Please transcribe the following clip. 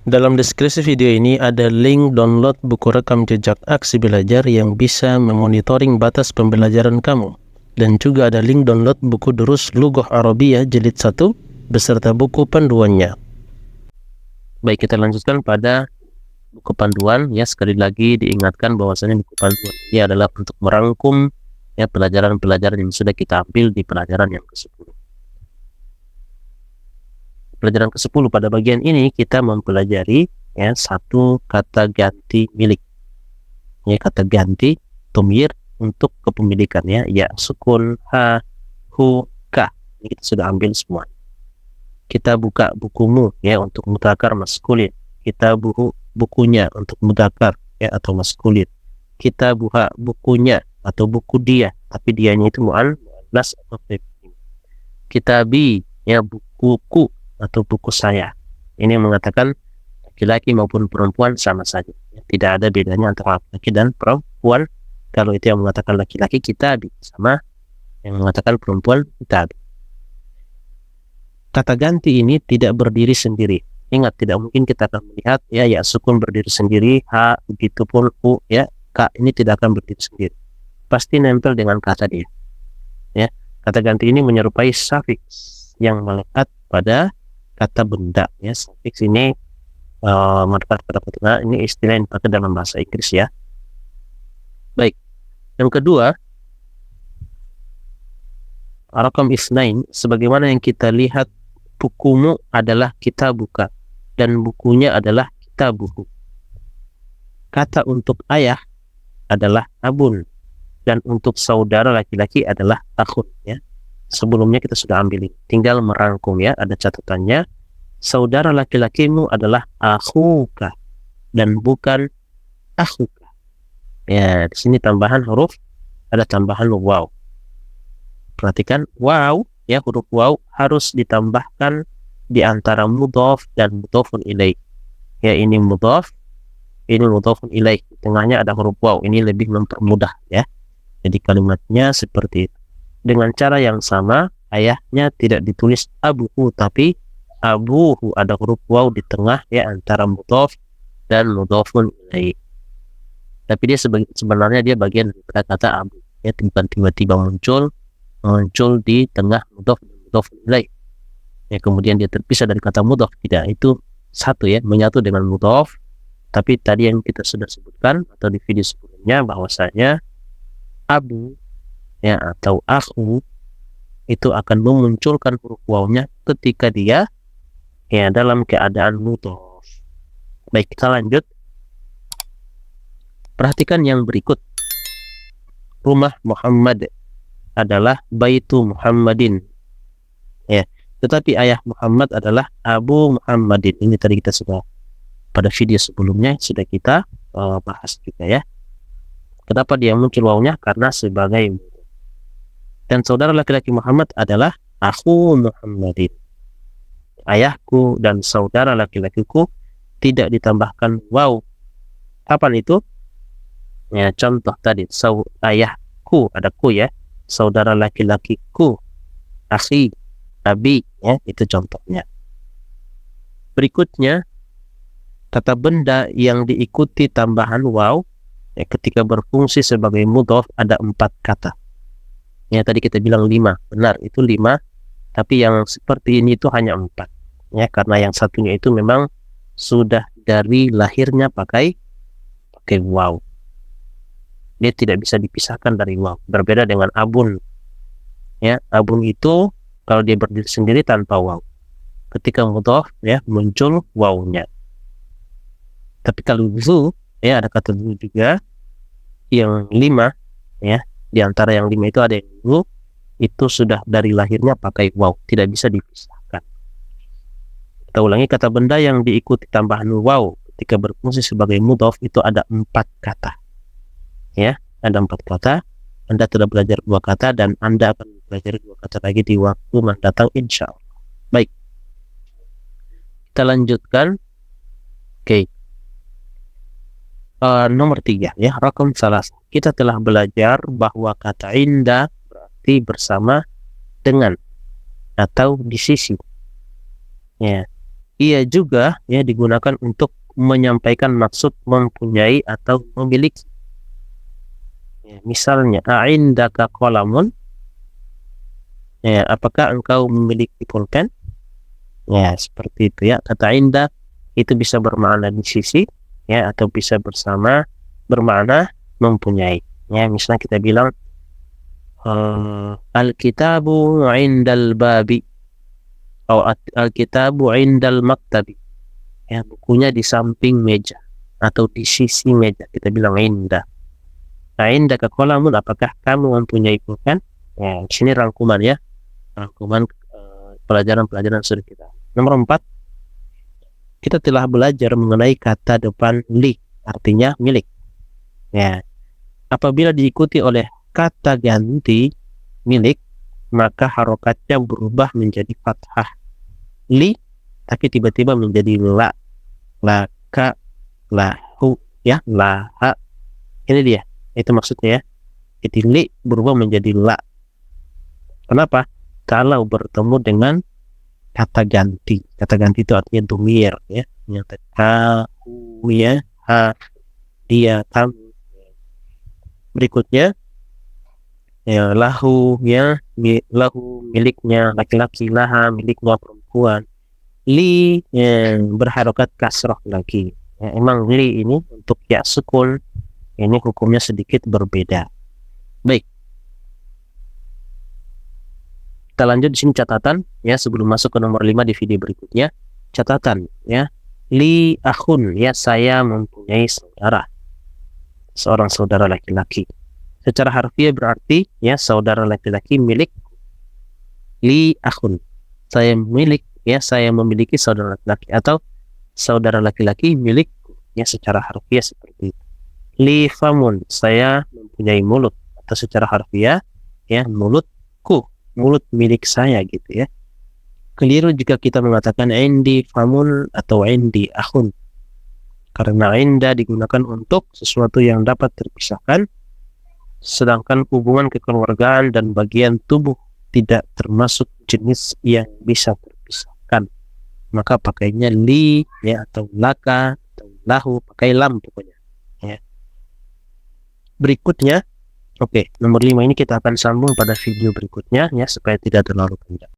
Dalam deskripsi video ini ada link download buku rekam jejak aksi belajar yang bisa memonitoring batas pembelajaran kamu. Dan juga ada link download buku Durus Lughah Arabiyah jilid 1 beserta buku panduannya. Baik, kita lanjutkan pada buku panduan. Ya, sekali lagi diingatkan bahwasanya buku panduan ini adalah untuk merangkum ya pelajaran-pelajaran yang sudah kita ambil di pelajaran yang ke-10. Pelajaran ke-10 pada bagian ini kita mempelajari ya satu kata ganti milik. Ya, kata ganti domir untuk kepemilikan ya sukun, ha, hu, ka. Ini kita sudah ambil semua. Kita buka bukumu ya untuk mudzakkar maskulin. Kita bukunya untuk mudzakkar ya atau maskulin. Kita buka bukunya atau buku dia, tapi dianya itu muannas atau feminin. Kitabi ya bukuku atau buku saya. Ini mengatakan laki-laki maupun perempuan sama saja. Tidak ada bedanya antara laki-laki dan perempuan. Kalau itu yang mengatakan laki-laki kitabi, sama yang mengatakan perempuan kitabi. Kata ganti ini tidak berdiri sendiri. Ingat, tidak mungkin kita akan melihat ya sukun berdiri sendiri, ha begitu pun u ya ka ini tidak akan berdiri sendiri. Pasti nempel dengan kata dia. Ya, kata ganti ini menyerupai sufiks yang melekat pada kata benda ya. Sufiks ini melekat pada kata, ini istilah yang dipakai dalam bahasa Inggris ya. Baik, yang kedua Rakam isnain, sebagaimana yang kita lihat, bukumu adalah kitabuka dan bukunya adalah kitabuhu. Kata untuk ayah adalah abun dan untuk saudara laki-laki adalah akhun ya. Sebelumnya kita sudah ambil ini, tinggal merangkum ya, ada catatannya. Saudara laki-lakimu adalah akhuka dan bukan akhuka. Ya, di sini tambahan huruf, ada tambahan waw. Perhatikan waw ya, huruf waw harus ditambahkan di antara mudhaf dan mudhafun ilaih. Ya, ini mudhaf, ini mudhafun ilaih. Di tengahnya ada huruf waw. Ini lebih mempermudah ya. Jadi kalimatnya seperti itu. Dengan cara yang sama, ayahnya tidak ditulis abuhu tapi abuhu, ada huruf waw di tengah ya antara mudhaf dan mudhafun ilaih. Tapi dia sebenarnya dia bagian dari kata abu ya, bukan tiba-tiba muncul di tengah mudhaf dan mudhafun ilaih. Ya, kemudian dia terpisah dari kata mudhaf, tidak, itu satu ya, menyatu dengan mudhaf. Tapi tadi yang kita sudah sebutkan atau di video sebelumnya bahwasanya abu ya atau akhu itu akan memunculkan huruf wawnya ketika dia ya dalam keadaan mudhaf. Baik, kita lanjut. Perhatikan yang berikut. Rumah Muhammad adalah Baitu Muhammadin ya, tetapi ayah Muhammad adalah Abu Muhammadin. Ini tadi kita sudah pada video sebelumnya sudah kita bahas juga ya. Kenapa dia muncul wawnya? Karena sebagai dan saudara laki-laki Muhammad adalah akhu Muhammadin. Ayahku dan saudara laki-lakiku tidak ditambahkan waw. Kapan itu? Ya, contoh tadi, ayahku ada ku ya, saudara laki-lakiku, akhi, abi ya, itu contohnya. Berikutnya, kata benda yang diikuti tambahan waw ya, ketika berfungsi sebagai mudhaf ada 4 kata. Ya, tadi kita bilang 5, benar itu 5, tapi yang seperti ini itu hanya 4 ya, karena yang satunya itu memang sudah dari lahirnya pakai waw. Dia tidak bisa dipisahkan dari waw. Berbeda dengan abun. Ya, abun itu kalau dia berdiri sendiri tanpa waw. Ketika mudhaf ya muncul wawnya. Tapi kalau zu ya, ada kata zu juga yang 5 ya. Di antara yang 5 itu ada yang zu, itu sudah dari lahirnya pakai waw, tidak bisa dipisahkan. Kita ulangi, kata benda yang diikuti tambahan waw ketika berfungsi sebagai mudhaf itu ada 4 kata. Ya, ada 4 kata. Anda telah belajar 2 kata dan Anda akan belajar 2 kata lagi di waktu mendatang insya Allah. Baik, kita lanjutkan. Oke. Nomor 3 ya, rakam salah. Kita telah belajar bahwa kata inda berarti bersama dengan atau di sisi ya. ia juga ya digunakan untuk menyampaikan maksud mempunyai atau memiliki. Ya, misalnya, a'indaka qalamun, ya, apakah engkau memiliki pulpen? Ya, seperti itu ya. Kata inda itu bisa bermakna di sisi, ya, atau bisa bersama bermakna mempunyai. Ya, misalnya kita bilang al-kitabu 'indal babi atau al-kitabu 'indal maktabi. Ya, bukunya di samping meja atau di sisi meja. Kita bilang inda. Nah, inda ke qalamun, apakah kamu mempunyai pulpen? Ya, di sini rangkuman ya. Rangkuman pelajaran-pelajaran sudah kita. Nomor 4, kita telah belajar mengenai kata depan li, artinya milik. Ya, apabila diikuti oleh kata ganti milik, maka harokatnya berubah menjadi fathah. Li, tapi tiba-tiba menjadi la, laka, lahu, ya, laha. Ini dia, itu maksudnya ya. Jadi li berubah menjadi la. Kenapa? Kalau bertemu dengan kata ganti. Kata ganti itu artinya domir, ya. Menyatakan aku, ya, ha, dia, kamu. Berikutnya, ya, lahu, ya, lahu miliknya laki-laki, laha miliknya perempuan. Li, ya, berharokat kasroh lagi. Ya, emang li ini untuk ya sukun ini hukumnya sedikit berbeda. Baik, kita lanjut di sini catatan ya sebelum masuk ke nomor 5 di video berikutnya. Catatan ya, li akhun, ya, saya mempunyai saudara, seorang saudara laki-laki. Secara harfiah berarti ya saudara laki-laki milik. Li akhun, saya milik, ya, saya memiliki saudara laki-laki, atau saudara laki-laki milikku, ya, secara harfiah seperti itu. Li famun, saya mempunyai mulut, atau secara harfiah ya mulutku, mulut milik saya gitu ya. Keliru jika kita mengatakan indi famun atau indi akhun, karena inda digunakan untuk sesuatu yang dapat terpisahkan, sedangkan hubungan kekeluargaan dan bagian tubuh tidak termasuk jenis yang bisa terpisahkan. Maka pakainya li, ya, atau laka atau lahu, pakai lam pokoknya ya. Berikutnya, oke, nomor 5 ini kita akan sambung pada video berikutnya ya supaya tidak terlalu panjang.